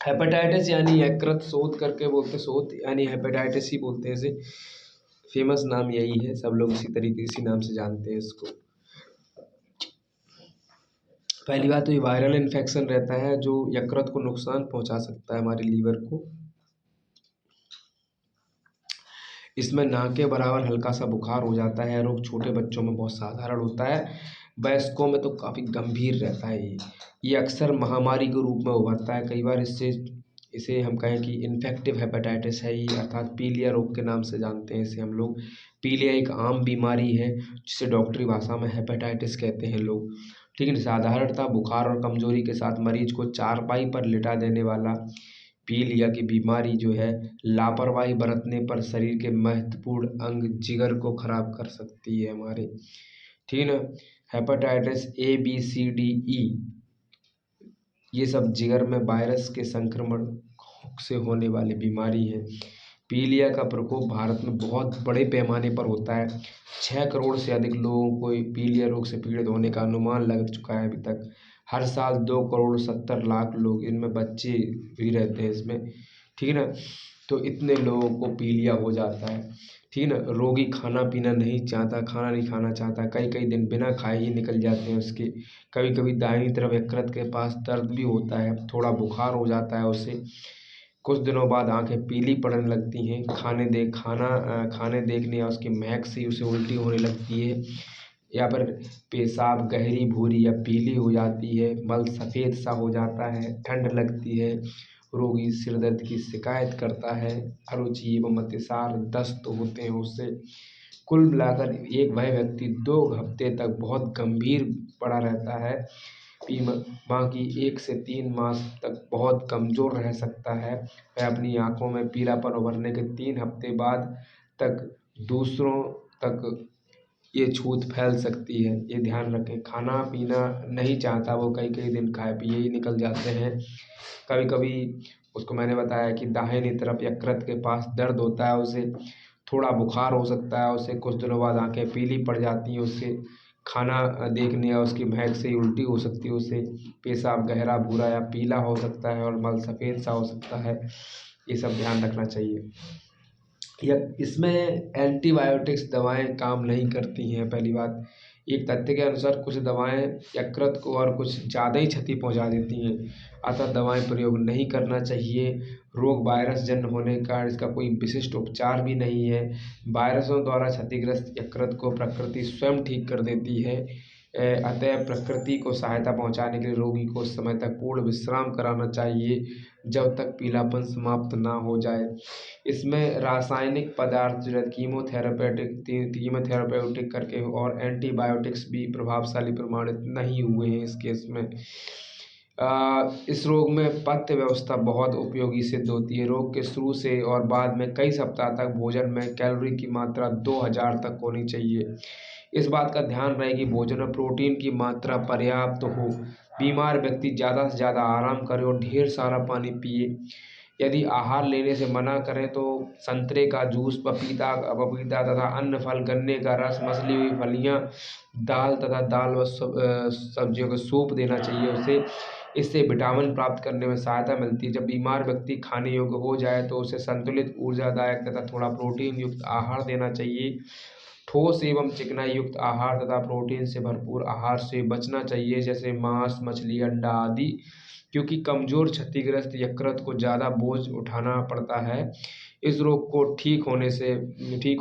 Hepatitis यानी यकृत शोथ करके बोलते, शोथ यानी हेपेटाइटिस ही बोलते हैं इसे। फेमस नाम यही है, सब लोग इसी तरीके इसी नाम से जानते हैं इसको। पहली बात तो ये वायरल इन्फेक्शन रहता है जो यकृत को नुकसान पहुंचा सकता है, हमारे लीवर को। इसमें ना के बराबर हल्का सा बुखार हो जाता है। रोग छोटे बच्चों में बहुत साधारण होता है, वयस्कों में तो काफ़ी गंभीर रहता है। ये अक्सर महामारी के रूप में उभरता है। कई बार इसे हम कहें कि इन्फेक्टिव हेपेटाइटिस है ये, अर्थात पीलिया रोग के नाम से जानते हैं इसे हम लोग। पीलिया एक आम बीमारी है जिसे डॉक्टरी भाषा में हेपेटाइटिस कहते हैं लोग। ठीक है। साधारणतः बुखार और कमजोरी के साथ मरीज को चारपाई पर लिटा देने वाला पीलिया की बीमारी जो है, लापरवाही बरतने पर शरीर के महत्वपूर्ण अंग जिगर को खराब कर सकती है हमारे। ठीक है ना। Hepatitis A B C D E, ये सब जिगर में वायरस के संक्रमण से होने वाली बीमारी है। पीलिया का प्रकोप भारत में बहुत बड़े पैमाने पर होता है। 6 करोड़ से अधिक लोगों को पीलिया रोग से पीड़ित होने का अनुमान लग चुका है अभी तक। हर साल 2 करोड़ 70 लाख लोग, इनमें बच्चे भी रहते हैं इसमें। ठीक है ना। तो इतने लोगों को पीलिया हो जाता है। ठीक है ना। रोगी खाना पीना नहीं चाहता, खाना नहीं खाना चाहता, कई कई दिन बिना खाए ही निकल जाते हैं उसके। कभी कभी दाहिनी तरफ यकृत के पास दर्द भी होता है, थोड़ा बुखार हो जाता है उसे। कुछ दिनों बाद आंखें पीली पड़ने लगती हैं, खाने देखने या उसकी महक से उसे उल्टी होने लगती है, या फिर पेशाब गहरी भूरी या पीली हो जाती है, मल सफ़ेद सा हो जाता है, ठंड लगती है, रोगी सिर दर्द की शिकायत करता है, अरुचि एवं अतिसार दस्त होते हैं उससे। कुल मिलाकर एक वह व्यक्ति 2 हफ्ते तक बहुत गंभीर पड़ा रहता है। बाकी 1 से 3 मास तक बहुत कमज़ोर रह सकता है। वह अपनी आँखों में पीलापन उभरने के 3 हफ्ते बाद तक दूसरों तक ये छूत फैल सकती है। ये ध्यान रखें। खाना पीना नहीं चाहता वो, कई कई दिन खाए पिए ही निकल जाते हैं। कभी कभी उसको मैंने बताया कि दाहिनी तरफ यकृत के पास दर्द होता है, उसे थोड़ा बुखार हो सकता है, उसे कुछ दिनों बाद आंखें पीली पड़ जाती हैं, उससे खाना देखने या उसकी महक से ही उल्टी हो सकती है, उससे पेशाब गहरा भूरा या पीला हो सकता है और मल सफ़ेद सा हो सकता है। ये सब ध्यान रखना चाहिए। या इसमें एंटीबायोटिक्स दवाएं काम नहीं करती हैं। पहली बात, एक तथ्य के अनुसार कुछ दवाएं यकृत को और कुछ ज़्यादा ही क्षति पहुंचा देती हैं, अतः दवाएं प्रयोग नहीं करना चाहिए। रोग वायरस जन्य होने का इसका कोई विशिष्ट उपचार भी नहीं है। वायरसों द्वारा क्षतिग्रस्त यकृत को प्रकृति स्वयं ठीक कर देती है। अतः प्रकृति को सहायता पहुंचाने के लिए रोगी को उस समय तक पूर्ण विश्राम कराना चाहिए जब तक पीलापन समाप्त ना हो जाए। इसमें रासायनिक पदार्थ जो है कीमोथेरापेutiक करके और एंटीबायोटिक्स भी प्रभावशाली प्रमाणित नहीं हुए हैं इस केस में। इस रोग में पथ्य व्यवस्था बहुत उपयोगी सिद्ध होती है। रोग के शुरू से और बाद में कई सप्ताह तक भोजन में कैलोरी की मात्रा 2000 तक होनी चाहिए। इस बात का ध्यान रहे कि भोजन में प्रोटीन की मात्रा पर्याप्त हो। बीमार व्यक्ति ज़्यादा से ज़्यादा आराम करे और ढेर सारा पानी पिए। यदि आहार लेने से मना करें तो संतरे का जूस, पपीता तथा अन्य फल, गन्ने का रस, मसली हुई फलियां, दाल तथा दाल व सब्जियों का सूप देना चाहिए उसे। इससे विटामिन प्राप्त करने में सहायता मिलती है। जब बीमार व्यक्ति खाने योग्य हो जाए तो उसे संतुलित, ऊर्जादायक तथा थोड़ा प्रोटीन युक्त आहार देना चाहिए। ठोस एवं चिकनाई युक्त आहार तथा प्रोटीन से भरपूर आहार से बचना चाहिए, जैसे मांस, मछली, अंडा आदि, क्योंकि कमजोर क्षतिग्रस्त यकृत को ज़्यादा बोझ उठाना पड़ता है। इस रोग को ठीक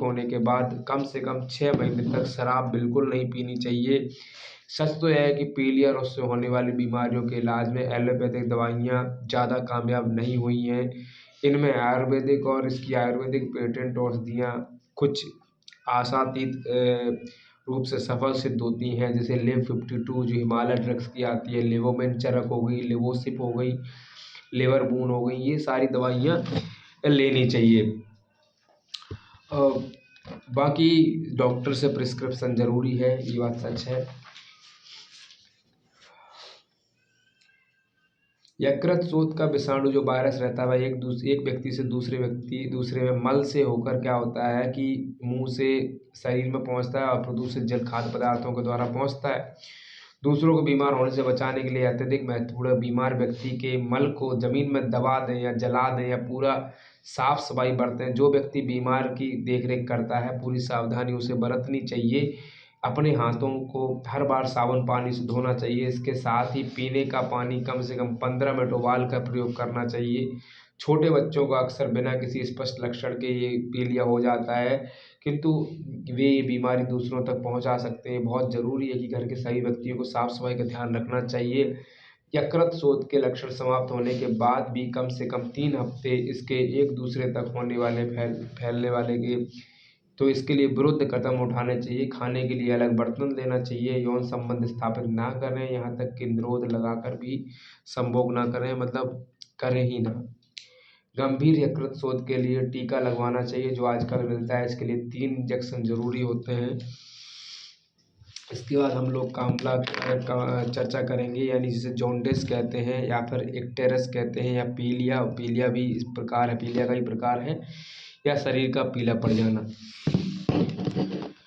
होने के बाद कम से कम 6 महीने तक शराब बिल्कुल नहीं पीनी चाहिए। सच तो यह है कि पीलिया और उससे होने वाली बीमारियों के इलाज में एलोपैथिक दवाइयाँ ज़्यादा कामयाब नहीं हुई हैं। इनमें आयुर्वेदिक और इसकी आयुर्वेदिक पेटेंट औषधियाँ कुछ आशातीत रूप से सफल सिद्ध होती हैं, जैसे लिव 52 जो हिमालय ड्रग्स की आती है, लिवोमेन चरक हो गई, लिवोसिप हो गई, लिवरबून हो गई, ये सारी दवाइयाँ लेनी चाहिए। बाकी डॉक्टर से प्रिस्क्रिप्शन ज़रूरी है, ये बात सच है। यकृत शोथ का विषाणु जो वायरस रहता है वह एक व्यक्ति से दूसरे में मल से होकर क्या होता है कि मुंह से शरीर में पहुंचता है और प्रदूषित जल खाद्य पदार्थों के द्वारा पहुंचता है। दूसरों को बीमार होने से बचाने के लिए अत्यधिक महत्वपूर्ण है। बीमार व्यक्ति के मल को ज़मीन में दबा दें या जला दें या पूरा साफ सफाई बरतें। जो व्यक्ति बीमार की देखरेख करता है पूरी सावधानी उसे बरतनी चाहिए। अपने हाथों को हर बार साबुन पानी से धोना चाहिए। इसके साथ ही पीने का पानी कम से कम 15 मिनट उबाल कर प्रयोग करना चाहिए। छोटे बच्चों को अक्सर बिना किसी स्पष्ट लक्षण के ये पीलिया हो जाता है, किंतु वे ये बीमारी दूसरों तक पहुंचा सकते हैं। बहुत ज़रूरी है कि घर के सभी व्यक्तियों को साफ सफाई का ध्यान रखना चाहिए। यकृत शोथ के लक्षण समाप्त होने के बाद भी कम से कम 3 हफ्ते इसके एक दूसरे तक होने वाले फैलने वाले के तो इसके लिए विरुद्ध कदम उठाने चाहिए। खाने के लिए अलग बर्तन लेना चाहिए। यौन संबंध स्थापित ना करें, यहाँ तक कि निरोध लगाकर भी संभोग ना करें, मतलब करें ही ना। गंभीर यकृत शोथ के लिए टीका लगवाना चाहिए जो आजकल मिलता है। इसके लिए 3 इंजेक्शन जरूरी होते हैं। इसके बाद हम लोग कामला का चर्चा करेंगे, यानी जिसे जॉन्डिस कहते हैं या फिर इक्टेरस कहते हैं या पीलिया। पीलिया भी इस प्रकार है, पीलिया का ही प्रकार है, या शरीर का पीला पड़ जाना।